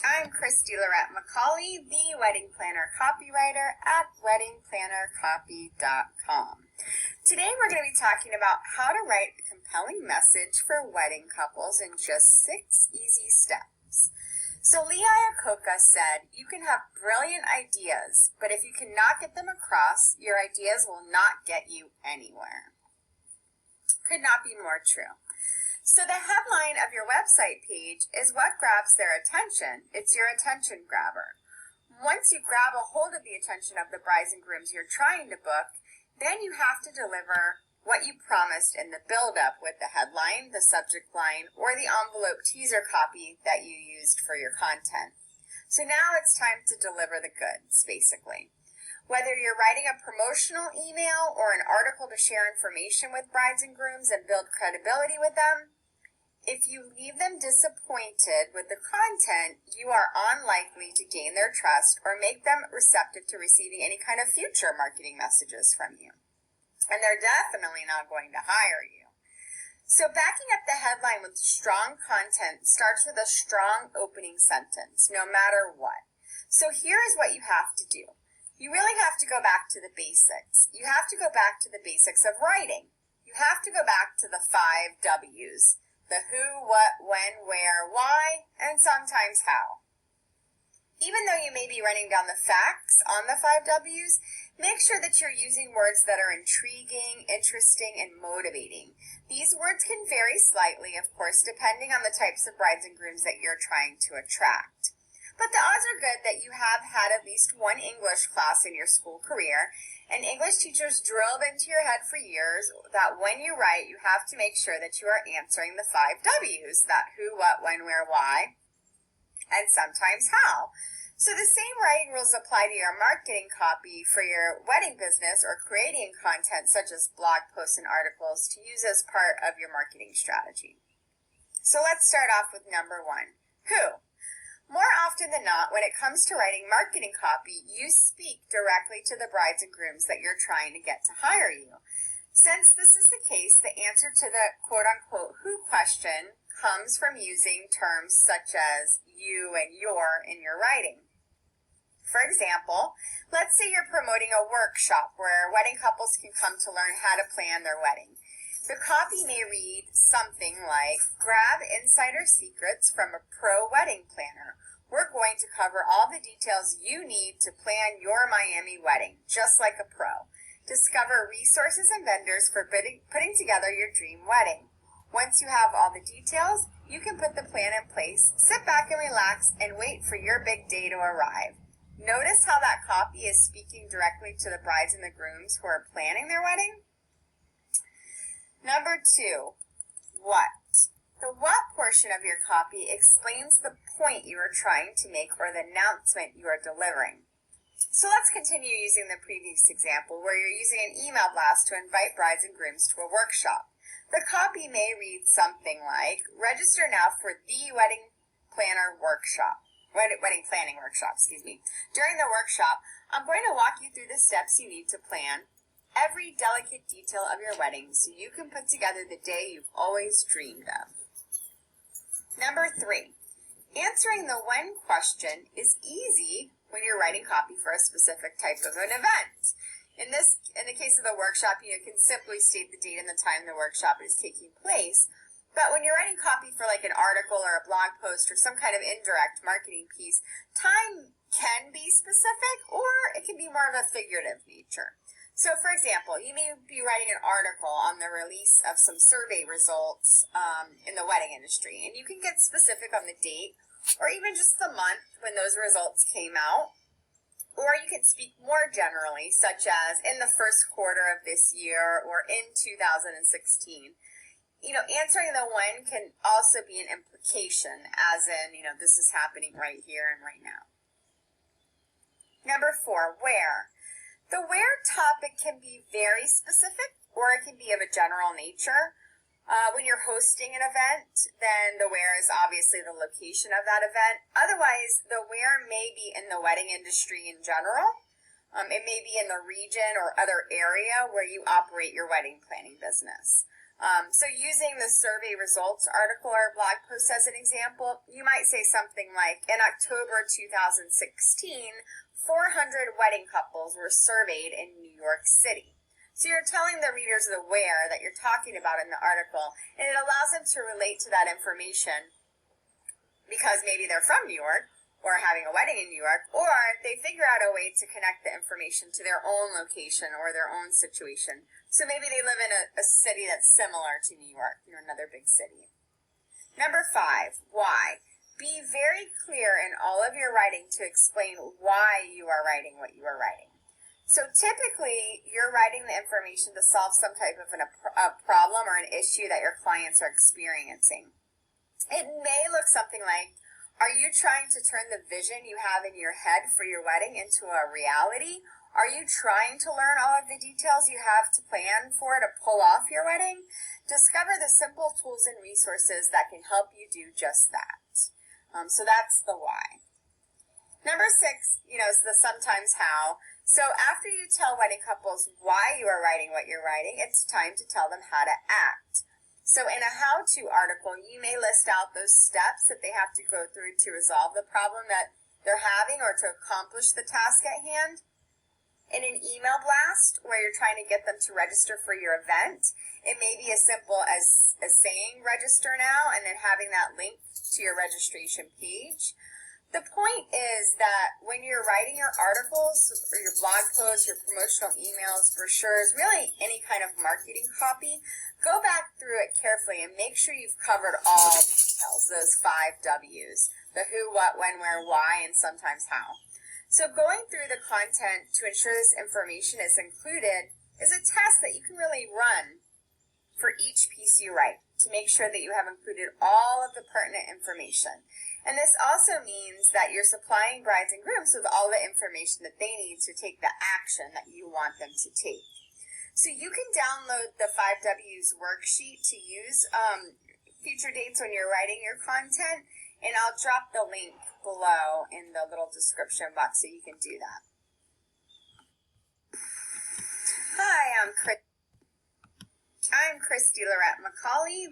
I'm Christy Lorette McCauley, the wedding planner copywriter at weddingplannercopy.com. Today we're going to be talking about how to write a compelling message for wedding couples in just 6 easy steps. So Lee Iacocca said, "You can have brilliant ideas, but if you cannot get them across, your ideas will not get you anywhere." Could not be more true. So the headline of your website page is what grabs their attention. It's your attention grabber. Once you grab a hold of the attention of the brides and grooms you're trying to book, then you have to deliver what you promised in the build-up with the headline, the subject line, or the envelope teaser copy that you used for your content. So now it's time to deliver the goods, basically. Whether you're writing a promotional email or an article to share information with brides and grooms and build credibility with them, if you leave them disappointed with the content, you are unlikely to gain their trust or make them receptive to receiving any kind of future marketing messages from you. And they're definitely not going to hire you. So backing up the headline with strong content starts with a strong opening sentence, no matter what. So here is what you have to do. You really have to go back to the basics. You have to go back to the basics of writing. You have to go back to the 5 W's. The who, what, when, where, why, and sometimes how. Even though you may be running down the facts on the 5 W's, make sure that you're using words that are intriguing, interesting, and motivating. These words can vary slightly, of course, depending on the types of brides and grooms that you're trying to attract. But the odds are good that you have had at least one English class in your school career, and English teachers drilled into your head for years that when you write, you have to make sure that you are answering the 5 W's, that who, what, when, where, why, and sometimes how. So the same writing rules apply to your marketing copy for your wedding business or creating content such as blog posts and articles to use as part of your marketing strategy. So let's start off with number 1, who. More often than not, when it comes to writing marketing copy, you speak directly to the brides and grooms that you're trying to get to hire you. Since this is the case, the answer to the quote-unquote who question comes from using terms such as you and your in your writing. For example, let's say you're promoting a workshop where wedding couples can come to learn how to plan their wedding. The copy may read something like, "Grab insider secrets from a pro wedding planner. We're going to cover all the details you need to plan your Miami wedding, just like a pro. Discover resources and vendors for putting together your dream wedding. Once you have all the details, you can put the plan in place, sit back and relax, and wait for your big day to arrive." Notice how that copy is speaking directly to the brides and the grooms who are planning their wedding? Number 2, what. The what portion of your copy explains the point you are trying to make or the announcement you are delivering. So let's continue using the previous example where you're using an email blast to invite brides and grooms to a workshop. The copy may read something like, "Register now for the wedding planning workshop. During the workshop, I'm going to walk you through the steps you need to plan every delicate detail of your wedding so you can put together the day you've always dreamed of." Number 3, answering the when question is easy when you're writing copy for a specific type of an event. In the case of the workshop, you can simply state the date and the time the workshop is taking place. But when you're writing copy for like an article or a blog post or some kind of indirect marketing piece, time can be specific or it can be more of a figurative nature. So, for example, you may be writing an article on the release of some survey results in the wedding industry, and you can get specific on the date or even just the month when those results came out. Or you can speak more generally, such as in the first quarter of this year or in 2016. Answering the when can also be an implication, as in, this is happening right here and right now. Number 4, where. The where topic can be very specific or it can be of a general nature. When you're hosting an event, then the where is obviously the location of that event. Otherwise, the where may be in the wedding industry in general. It may be in the region or other area where you operate your wedding planning business. So using the survey results article or blog post as an example, you might say something like, in October 2016, 400 wedding couples were surveyed in New York City. So you're telling the readers the where that you're talking about in the article, and it allows them to relate to that information because maybe they're from New York or having a wedding in New York, or they figure out a way to connect the information to their own location or their own situation. So maybe they live in a city that's similar to New York, another big city. Number 5, why? Be very clear in all of your writing to explain why you are writing what you are writing. So typically, you're writing the information to solve some type of a problem or an issue that your clients are experiencing. It may look something like, are you trying to turn the vision you have in your head for your wedding into a reality? Are you trying to learn all of the details you have to plan for to pull off your wedding? Discover the simple tools and resources that can help you do just that. So that's the why. Number 6, is the sometimes how. So after you tell wedding couples why you are writing what you're writing, it's time to tell them how to act. So in a how-to article, you may list out those steps that they have to go through to resolve the problem that they're having or to accomplish the task at hand. In an email blast where you're trying to get them to register for your event, it may be as simple as saying register now and then having that link to your registration page. The point is that when you're writing your articles or your blog posts, your promotional emails, brochures, really any kind of marketing copy, go back through it carefully and make sure you've covered all the details, those 5 W's, the who, what, when, where, why, and sometimes how. So going through the content to ensure this information is included is a test that you can really run for each piece you write to make sure that you have included all of the pertinent information. And this also means that you're supplying brides and grooms with all the information that they need to take the action that you want them to take. So you can download the 5 W's worksheet to use future dates when you're writing your content, and I'll drop the link below in the little description box so you can do that. Hi, I'm Christy Lorette McCauley.